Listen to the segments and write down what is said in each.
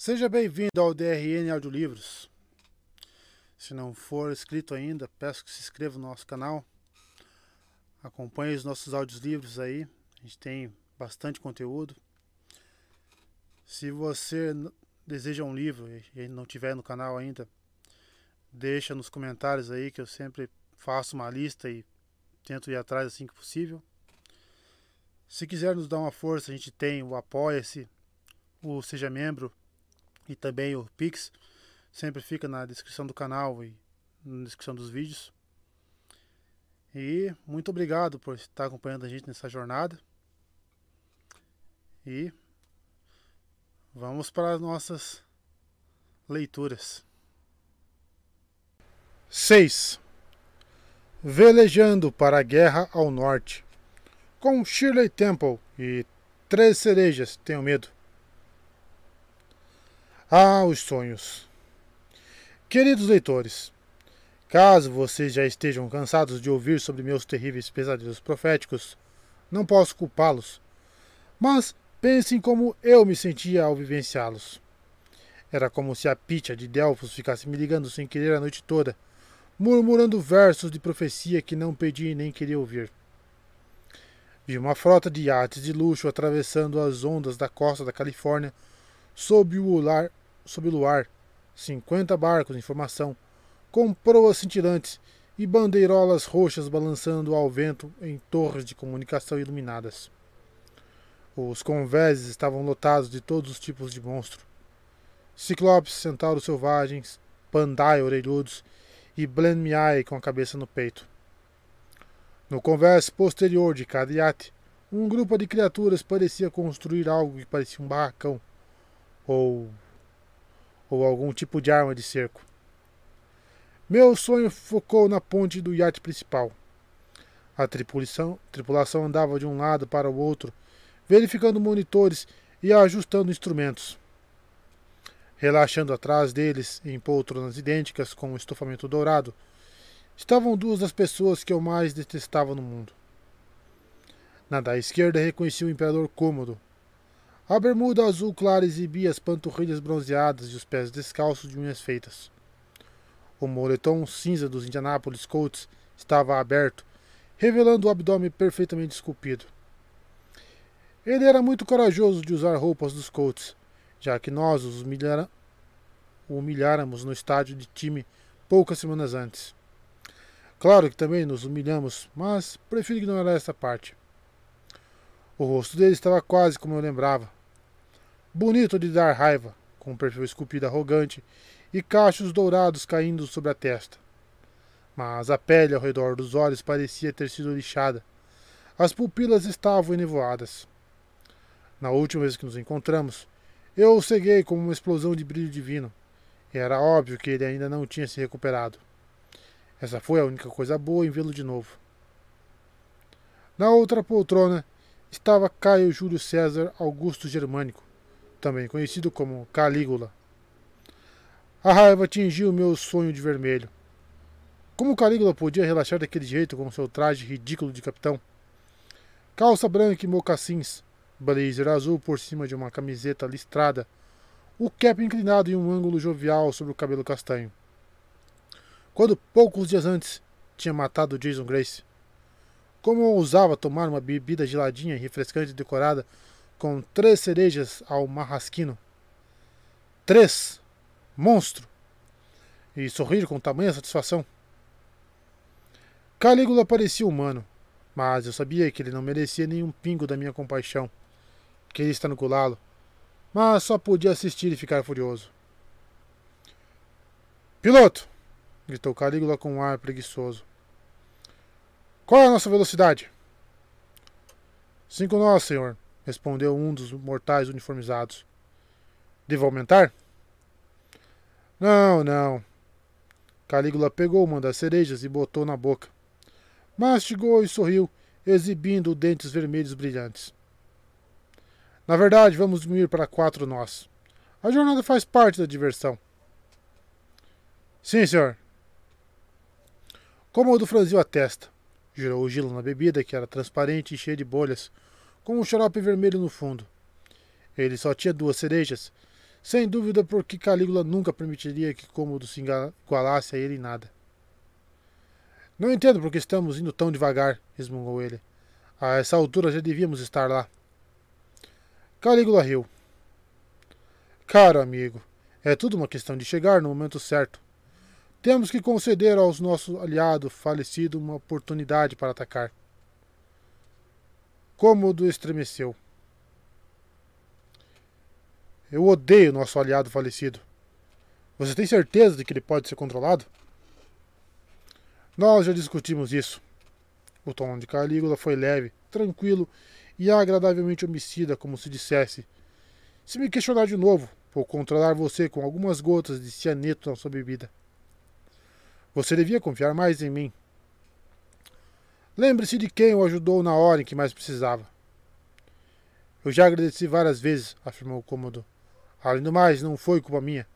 Seja bem-vindo ao DRN Audiolivros. Se não for inscrito ainda, peço que se inscreva no nosso canal. Acompanhe os nossos audiolivros aí. A gente tem bastante conteúdo. Se você deseja um livro e não tiver no canal ainda, deixa nos comentários aí que eu sempre faço uma lista e tento ir atrás assim que possível. Se quiser nos dar uma força, a gente tem o Apoia-se, o Seja Membro e também o Pix. Sempre fica na descrição do canal e na descrição dos vídeos. E muito obrigado por estar acompanhando a gente nessa jornada. E vamos para as nossas leituras. 6. Velejando para a guerra ao norte. Com Shirley Temple e 3 cerejas, tenho medo. Ah, os sonhos. Queridos leitores, caso vocês já estejam cansados de ouvir sobre meus terríveis pesadelos proféticos, não posso culpá-los. Mas pensem como eu me sentia ao vivenciá-los. Era como se a Pitya de Delfos ficasse me ligando sem querer a noite toda, murmurando versos de profecia que não pedi nem queria ouvir. Vi uma frota de iates de luxo atravessando as ondas da costa da Califórnia sob o luar, 50 barcos em formação, com proas cintilantes e bandeirolas roxas balançando ao vento em torres de comunicação iluminadas. Os convéses estavam lotados de todos os tipos de monstro. Ciclopes, centauros selvagens, pandai orelhudos e blenmiai com a cabeça no peito. No convés posterior de cada iate, um grupo de criaturas parecia construir algo que parecia um barracão, ou algum tipo de arma de cerco. Meu sonho focou na ponte do iate principal. A tripulação andava de um lado para o outro, verificando monitores e ajustando instrumentos. Relaxando atrás deles, em poltronas idênticas com um estofamento dourado, estavam 2 das pessoas que eu mais detestava no mundo. Na da esquerda reconheci o Imperador Cômodo. A bermuda azul clara exibia as panturrilhas bronzeadas e os pés descalços de unhas feitas. O moletom cinza dos Indianapolis Colts estava aberto, revelando o abdômen perfeitamente esculpido. Ele era muito corajoso de usar roupas dos Colts, já que nós o humilháramos no estádio de time poucas semanas antes. Claro que também nos humilhamos, mas prefiro ignorar essa parte. O rosto dele estava quase como eu lembrava. Bonito de dar raiva, com um perfil esculpido arrogante e cachos dourados caindo sobre a testa. Mas a pele ao redor dos olhos parecia ter sido lixada. As pupilas estavam enevoadas. Na última vez que nos encontramos, eu o ceguei como uma explosão de brilho divino. E era óbvio que ele ainda não tinha se recuperado. Essa foi a única coisa boa em vê-lo de novo. Na outra poltrona estava Caio Júlio César Augusto Germânico, também conhecido como Calígula. A raiva tingiu meu sonho de vermelho. Como Calígula podia relaxar daquele jeito com seu traje ridículo de capitão? Calça branca e mocassins, blazer azul por cima de uma camiseta listrada, o cap inclinado em um ângulo jovial sobre o cabelo castanho. Quando poucos dias antes tinha matado Jason Grace. Como ousava tomar uma bebida geladinha e refrescante decorada com 3 cerejas ao marrasquino? 3! Monstro! E sorrir com tamanha satisfação. Calígula parecia humano, mas eu sabia que ele não merecia nenhum pingo da minha compaixão. Queria estrangulá-lo, mas só podia assistir e ficar furioso. Piloto! Gritou Calígula com um ar preguiçoso. Qual é a nossa velocidade? 5 nós, senhor, respondeu um dos mortais uniformizados. Devo aumentar? Não. Calígula pegou uma das cerejas e botou na boca. Mastigou e sorriu, exibindo dentes vermelhos brilhantes. Na verdade, vamos diminuir para 4 nós. A jornada faz parte da diversão. Sim, senhor. Cômodo franziu a testa. Girou o gelo na bebida, que era transparente e cheia de bolhas, com um xarope vermelho no fundo. Ele só tinha 2 cerejas, Sem dúvida, porque Calígula nunca permitiria que Cômodo se igualasse a ele em nada. Não entendo por que estamos indo tão devagar, resmungou ele. A essa altura já devíamos estar lá. Calígula riu. Caro amigo, é tudo uma questão de chegar no momento certo. Temos que conceder ao nosso aliado falecido uma oportunidade para atacar. Cômodo estremeceu. Eu odeio nosso aliado falecido. Você tem certeza de que ele pode ser controlado? Nós já discutimos isso. O tom de Calígula foi leve, tranquilo e agradavelmente homicida, como se dissesse: se me questionar de novo, vou controlar você com algumas gotas de cianeto na sua bebida. Você devia confiar mais em mim. Lembre-se de quem o ajudou na hora em que mais precisava. Eu já agradeci várias vezes, afirmou o Cômodo. Além do mais, não foi culpa minha.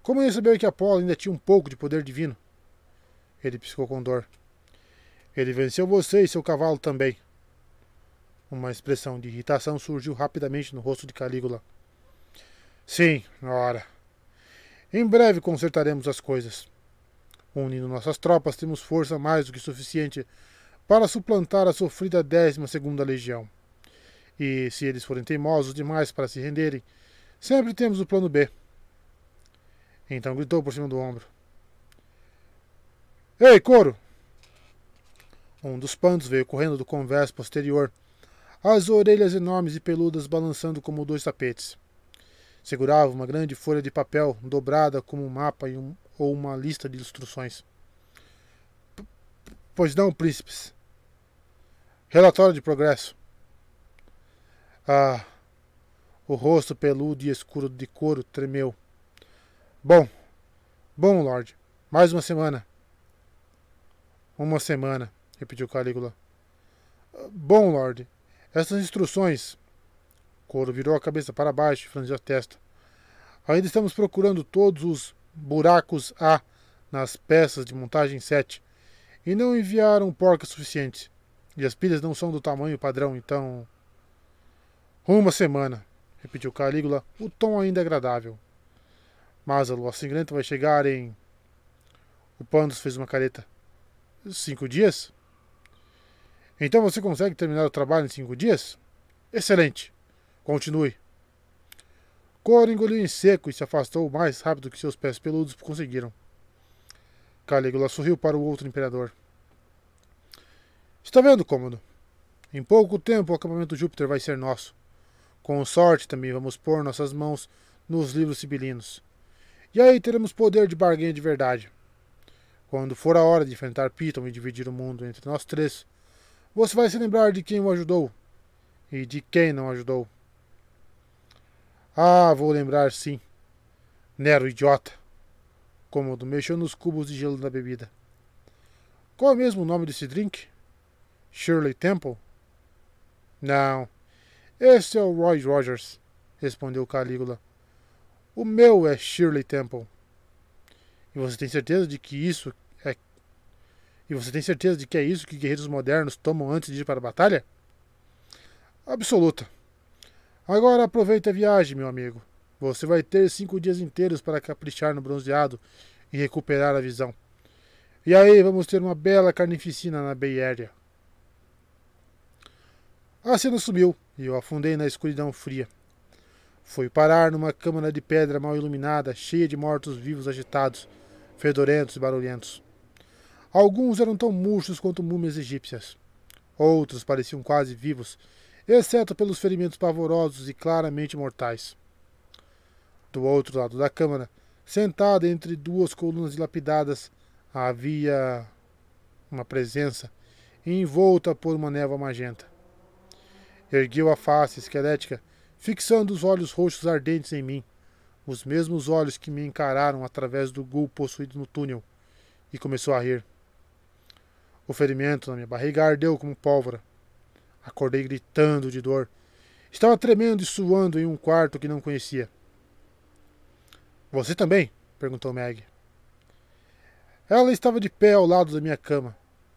Como ia saber que Apolo ainda tinha um pouco de poder divino? Ele piscou com dor. Ele venceu você e seu cavalo também. Uma expressão de irritação surgiu rapidamente no rosto de Calígula. Sim, ora. Em breve consertaremos as coisas. Unindo nossas tropas, temos força mais do que suficiente para suplantar a sofrida 12ª Legião. E, se eles forem teimosos demais para se renderem, sempre temos o plano B. Então gritou por cima do ombro. Ei, Coro! Um dos pandos veio correndo do convés posterior, as orelhas enormes e peludas balançando como 2 tapetes. Segurava uma grande folha de papel dobrada como um mapa ou uma lista de instruções. Pois não, príncipes. Relatório de progresso. Ah, o rosto peludo e escuro de Coro tremeu. Bom, Lorde. Mais uma semana. Uma semana, repetiu Calígula. Bom, Lorde. Essas instruções... Coro virou a cabeça para baixo e franziu a testa. Ainda estamos procurando todos os buracos A nas peças de montagem 7 e não enviaram porcas suficientes. E as pilhas não são do tamanho padrão, então... Uma semana, repetiu Calígula, o tom ainda agradável. Mas a lua sangrenta vai chegar em... O Pandos fez uma careta. 5 dias? Então você consegue terminar o trabalho em 5 dias? Excelente. Continue. Coro engoliu em seco e se afastou o mais rápido que seus pés peludos conseguiram. Calígula sorriu para o outro imperador. Está vendo, Cômodo? Em pouco tempo o acampamento Júpiter vai ser nosso. Com sorte também vamos pôr nossas mãos nos livros sibilinos. E aí teremos poder de barganha de verdade. Quando for a hora de enfrentar Piton e dividir o mundo entre nós 3, você vai se lembrar de quem o ajudou e de quem não ajudou. Ah, vou lembrar sim. Nero, idiota. Cômodo mexeu nos cubos de gelo da bebida. Qual é mesmo o nome desse drink? Shirley Temple? Não. Esse é o Roy Rogers, respondeu Calígula. O meu é Shirley Temple. E você tem certeza de que isso é... E você tem certeza de que é isso que guerreiros modernos tomam antes de ir para a batalha? Absoluta. Agora aproveite a viagem, meu amigo. Você vai ter 5 dias inteiros para caprichar no bronzeado e recuperar a visão. E aí vamos ter uma bela carnificina na Bay Area. A cena sumiu e eu afundei na escuridão fria. Fui parar numa câmara de pedra mal iluminada, cheia de mortos-vivos agitados, fedorentos e barulhentos. Alguns eram tão murchos quanto múmias egípcias. Outros pareciam quase vivos, exceto pelos ferimentos pavorosos e claramente mortais. Do outro lado da câmara, sentada entre 2 colunas dilapidadas, havia uma presença, envolta por uma névoa magenta. Ergueu a face esquelética, fixando os olhos roxos ardentes em mim, os mesmos olhos que me encararam através do gul possuído no túnel, e começou a rir. O ferimento na minha barriga ardeu como pólvora. Acordei gritando de dor. Estava tremendo e suando em um quarto que não conhecia. Você também? Perguntou Meg. Ela estava de pé ao lado da minha cama,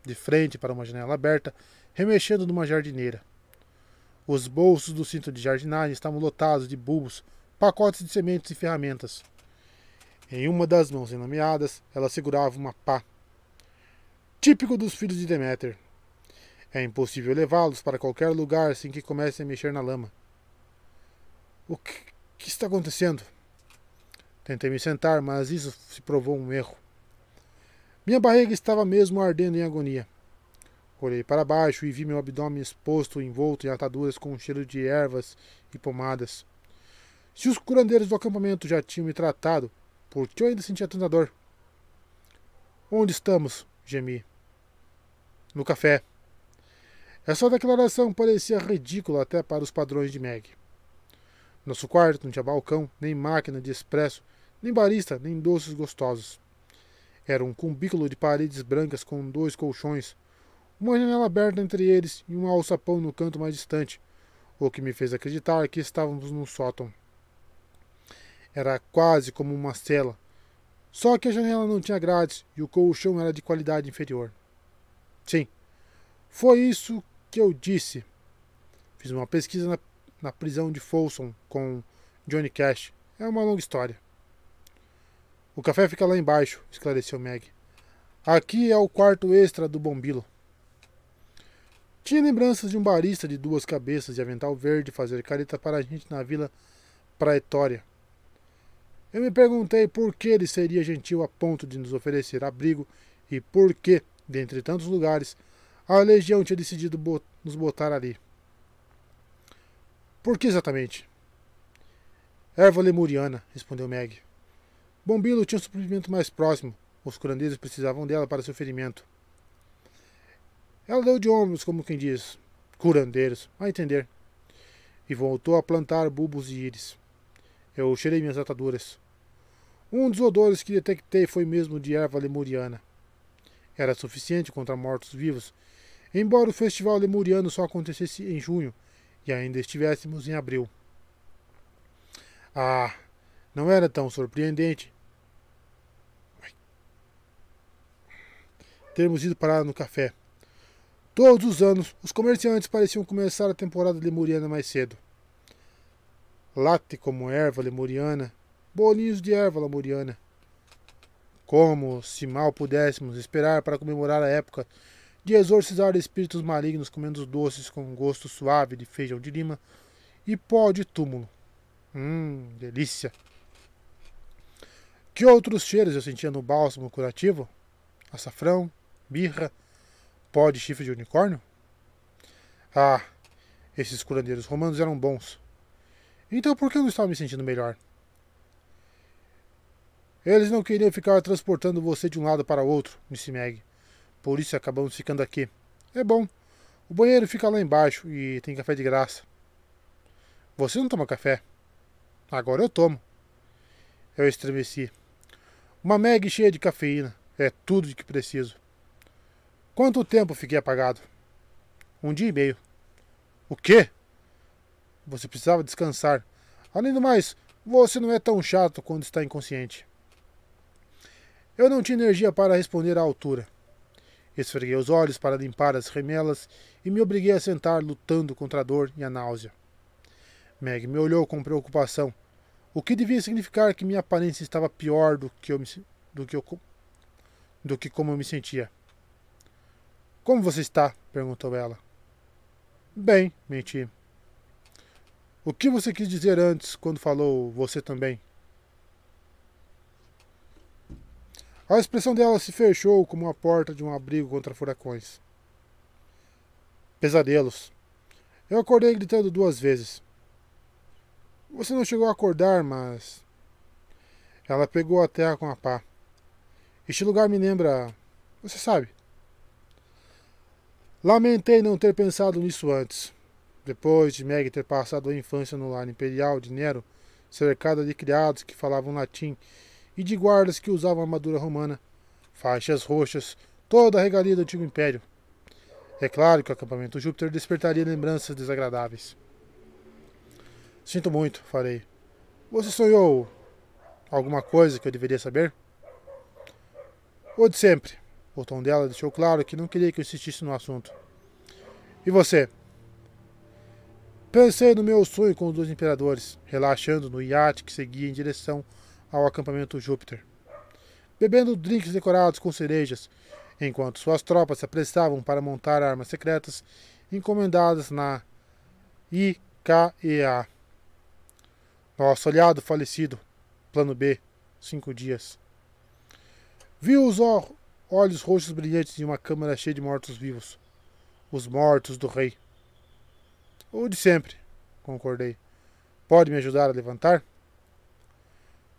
de frente para uma janela aberta, remexendo numa jardineira. Os bolsos do cinto de jardinagem estavam lotados de bulbos pacotes de sementes e ferramentas. Em uma das mãos enlameadas, ela segurava uma pá, típico dos filhos de Deméter. É impossível levá-los para qualquer lugar sem que comecem a mexer na lama. O que está acontecendo? Tentei me sentar, mas isso se provou um erro. Minha barriga estava mesmo ardendo em agonia. Olhei para baixo e vi meu abdômen exposto, envolto em ataduras com um cheiro de ervas e pomadas. Se os curandeiros do acampamento já tinham me tratado, por que eu ainda sentia tanta dor? Onde estamos? Gemi. No café. Essa declaração parecia ridícula até para os padrões de Meg. Nosso quarto não tinha balcão, nem máquina de expresso, nem barista, nem doces gostosos. Era um cubículo de paredes brancas com 2 colchões, uma janela aberta entre eles e um alçapão no canto mais distante, o que me fez acreditar que estávamos num sótão. Era quase como uma cela, só que a janela não tinha grades e o colchão era de qualidade inferior. Sim, foi isso que eu disse. Fiz uma pesquisa na prisão de Folsom com Johnny Cash. É uma longa história. O café fica lá embaixo, esclareceu Meg. Aqui é o quarto extra do Bombilo. Tinha lembranças de um barista de 2 cabeças e avental verde fazer careta para a gente na Vila Praetória. Eu me perguntei por que ele seria gentil a ponto de nos oferecer abrigo e por que, dentre tantos lugares, a Legião tinha decidido nos botar ali. Por que exatamente? Erva lemuriana, respondeu Meg. Bombilo tinha um suprimento mais próximo. Os curandeiros precisavam dela para seu ferimento. Ela deu de ombros, como quem diz. Curandeiros, a entender. E voltou a plantar bulbos e íris. Eu cheirei minhas ataduras. Um dos odores que detectei foi mesmo de erva lemuriana. Era suficiente contra mortos-vivos, embora o festival lemuriano só acontecesse em junho e ainda estivéssemos em abril. Ah, não era tão surpreendente termos ido parar no café. Todos os anos, os comerciantes pareciam começar a temporada lemuriana mais cedo. Latte como erva lemuriana, bolinhos de erva lemuriana. Como se mal pudéssemos esperar para comemorar a época de exorcizar espíritos malignos comendo doces com gosto suave de feijão de lima e pó de túmulo. Delícia! Que outros cheiros eu sentia no bálsamo curativo? Açafrão, mirra, pó de chifre de unicórnio? Ah, esses curandeiros romanos eram bons. Então por que eu não estava me sentindo melhor? Eles não queriam ficar transportando você de um lado para o outro, disse Meg. Por isso acabamos ficando aqui. É bom. O banheiro fica lá embaixo e tem café de graça. Você não toma café? Agora eu tomo. Eu estremeci. Uma Meg cheia de cafeína. É tudo de que preciso. Quanto tempo fiquei apagado? 1 dia e meio. O quê? Você precisava descansar. Além do mais, você não é tão chato quando está inconsciente. Eu não tinha energia para responder à altura. Esfreguei os olhos para limpar as remelas e me obriguei a sentar lutando contra a dor e a náusea. Meg me olhou com preocupação, o que devia significar que minha aparência estava pior do que como eu me sentia. Como você está? Perguntou ela. Bem, menti. O que você quis dizer antes quando falou você também? A expressão dela se fechou como a porta de um abrigo contra furacões. Pesadelos. Eu acordei gritando 2 vezes. Você não chegou a acordar, mas... Ela pegou a terra com a pá. Este lugar me lembra... Você sabe. Lamentei não ter pensado nisso antes. Depois de Meg ter passado a infância no lar imperial de Nero, cercada de criados que falavam latim e de guardas que usavam armadura romana, faixas roxas, toda a regalia do antigo império. É claro que o acampamento Júpiter despertaria lembranças desagradáveis. Sinto muito, falei. Você sonhou alguma coisa que eu deveria saber? O de sempre. O tom dela deixou claro que não queria que eu insistisse no assunto. E você? Pensei no meu sonho com os dois imperadores, relaxando no iate que seguia em direção ao acampamento Júpiter, bebendo drinks decorados com cerejas, enquanto suas tropas se apressavam para montar armas secretas encomendadas na IKEA. Nosso aliado falecido, plano B, 5 dias. Vi os olhos roxos brilhantes em uma câmara cheia de mortos-vivos. Os mortos do rei. O de sempre, concordei. Pode me ajudar a levantar?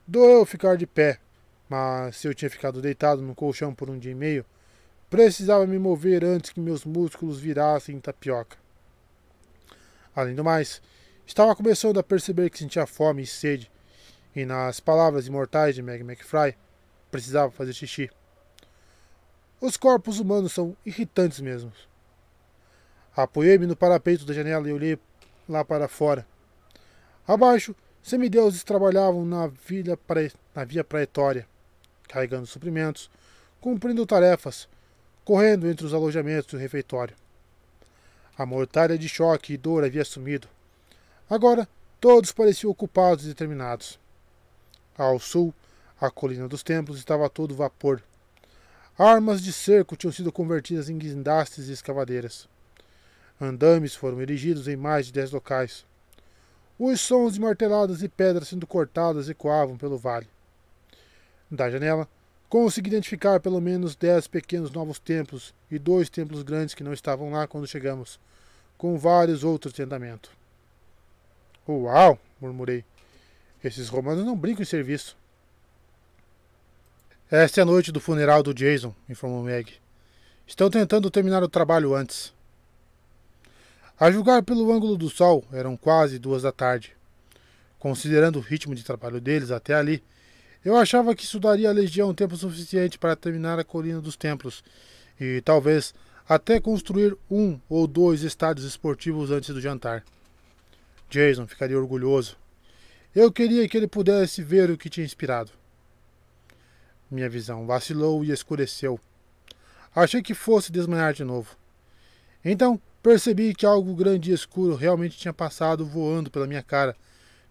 Doeu ficar de pé, mas se eu tinha ficado deitado no colchão por um dia e meio, precisava me mover antes que meus músculos virassem tapioca. Além do mais, estava começando a perceber que sentia fome e sede, e nas palavras imortais de Meg McFry, precisava fazer xixi. Os corpos humanos são irritantes mesmo. Apoiei-me no parapeito da janela e olhei lá para fora. Abaixo, semideuses trabalhavam na via praetória, carregando suprimentos, cumprindo tarefas, correndo entre os alojamentos e o refeitório. A mortalha de choque e dor havia sumido. Agora, todos pareciam ocupados e determinados. Ao sul, a colina dos templos estava a todo vapor. Armas de cerco tinham sido convertidas em guindastes e escavadeiras. Andames foram erigidos em mais de 10 locais. Os sons de marteladas e pedras sendo cortadas ecoavam pelo vale. Da janela, consegui identificar pelo menos 10 pequenos novos templos e 2 templos grandes que não estavam lá quando chegamos, com vários outros de andamento. Uau! Murmurei. Esses romanos não brincam em serviço. Esta é a noite do funeral do Jason, informou Meg. Estão tentando terminar o trabalho antes. A julgar pelo ângulo do sol, eram quase 2 da tarde. Considerando o ritmo de trabalho deles até ali, eu achava que isso daria à legião tempo suficiente para terminar a colina dos templos e talvez até construir 1 ou 2 estádios esportivos antes do jantar. Jason ficaria orgulhoso. Eu queria que ele pudesse ver o que tinha inspirado. Minha visão vacilou e escureceu. Achei que fosse desmanhar de novo. Então, percebi que algo grande e escuro realmente tinha passado voando pela minha cara,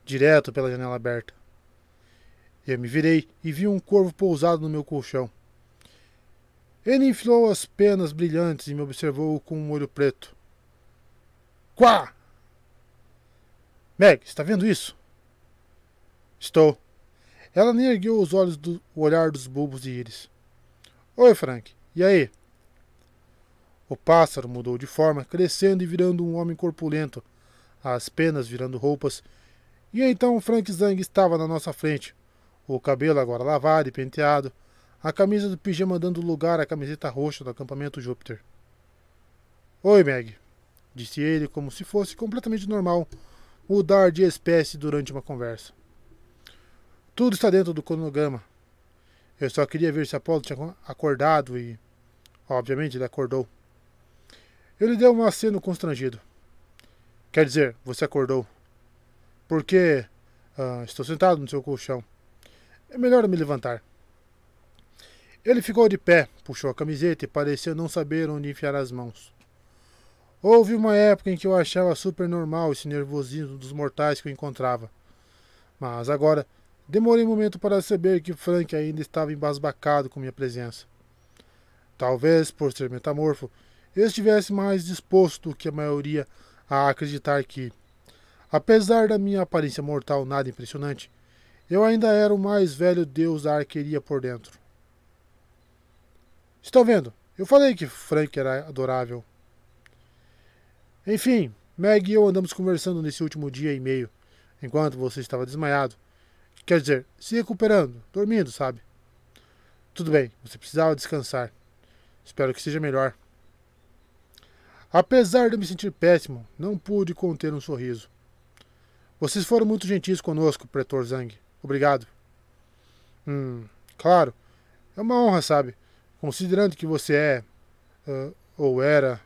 direto pela janela aberta. Eu me virei e vi um corvo pousado no meu colchão. Ele inflou as penas brilhantes e me observou com um olho preto. Quá! Meg, está vendo isso? Estou. Ela nem ergueu os olhos do olhar dos bulbos de íris. Oi, Frank. E aí? O pássaro mudou de forma, crescendo e virando um homem corpulento, as penas virando roupas, e então Frank Zhang estava na nossa frente, o cabelo agora lavado e penteado, a camisa do pijama dando lugar à camiseta roxa do acampamento Júpiter. Oi, Meg, disse ele como se fosse completamente normal mudar de espécie durante uma conversa. Tudo está dentro do cronograma. Eu só queria ver se Apolo tinha acordado e, obviamente, ele acordou. Eu lhe dei um aceno constrangido. Quer dizer, você acordou. Porque estou sentado no seu colchão. É melhor eu me levantar. Ele ficou de pé, puxou a camiseta e pareceu não saber onde enfiar as mãos. Houve uma época em que eu achava super normal esse nervosismo dos mortais que eu encontrava. Mas agora, demorei um momento para saber que Frank ainda estava embasbacado com minha presença. Talvez, por ser metamorfo, eu estivesse mais disposto do que a maioria a acreditar que, apesar da minha aparência mortal nada impressionante, eu ainda era o mais velho deus da arqueria por dentro. Estão vendo? Eu falei que Frank era adorável. Enfim, Meg e eu andamos conversando nesse último dia e meio, enquanto você estava desmaiado. Quer dizer, se recuperando, dormindo, sabe? Tudo bem, você precisava descansar. Espero que seja melhor. Apesar de eu me sentir péssimo, não pude conter um sorriso. Vocês foram muito gentis conosco, Pretor Zhang. Obrigado. Claro. É uma honra, sabe? Considerando que você é... ou era...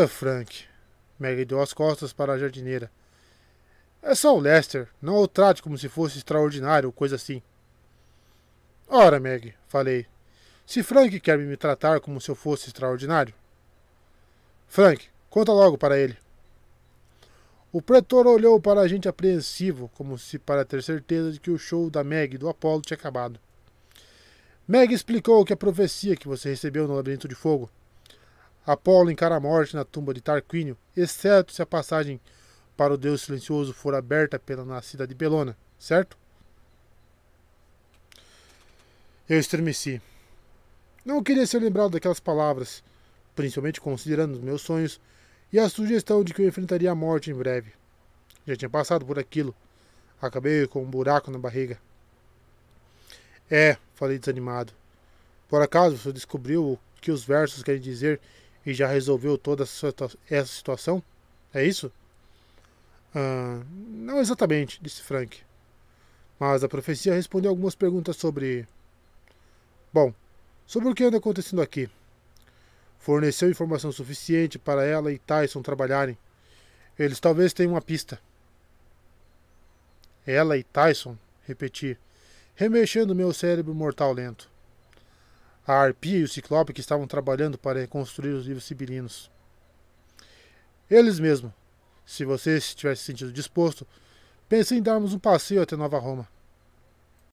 Frank. Meg deu as costas para a jardineira. É só o Lester. Não o trate como se fosse extraordinário ou coisa assim. Ora, Meg, falei. Se Frank quer me tratar como se eu fosse extraordinário. Frank, Conta logo para ele. O pretor olhou para a gente apreensivo, como se para ter certeza de que o show da Meg e do Apolo tinha acabado. Meg explicou que a profecia que você recebeu no Labirinto de Fogo. Apolo encara a morte na tumba de Tarquínio, exceto se a passagem para o Deus Silencioso for aberta pela nascida de Belona, certo? Eu estremeci. Não queria ser lembrado daquelas palavras, principalmente considerando os meus sonhos e a sugestão de que eu enfrentaria a morte em breve. Já tinha passado por aquilo. Acabei com um buraco na barriga. Falei desanimado. Por acaso você descobriu o que os versos querem dizer e já resolveu toda essa situação? É isso? Não exatamente, disse Frank. Mas a profecia respondeu algumas perguntas sobre... Bom, sobre o que anda acontecendo aqui. Forneceu informação suficiente para ela e Tyson trabalharem. Eles talvez tenham uma pista. Ela e Tyson, repeti, remexendo meu cérebro mortal lento. A Arpia e o Ciclope que estavam trabalhando para reconstruir os livros sibilinos. Eles mesmo. Se você estivesse se sentindo disposto, pensei em darmos um passeio até Nova Roma.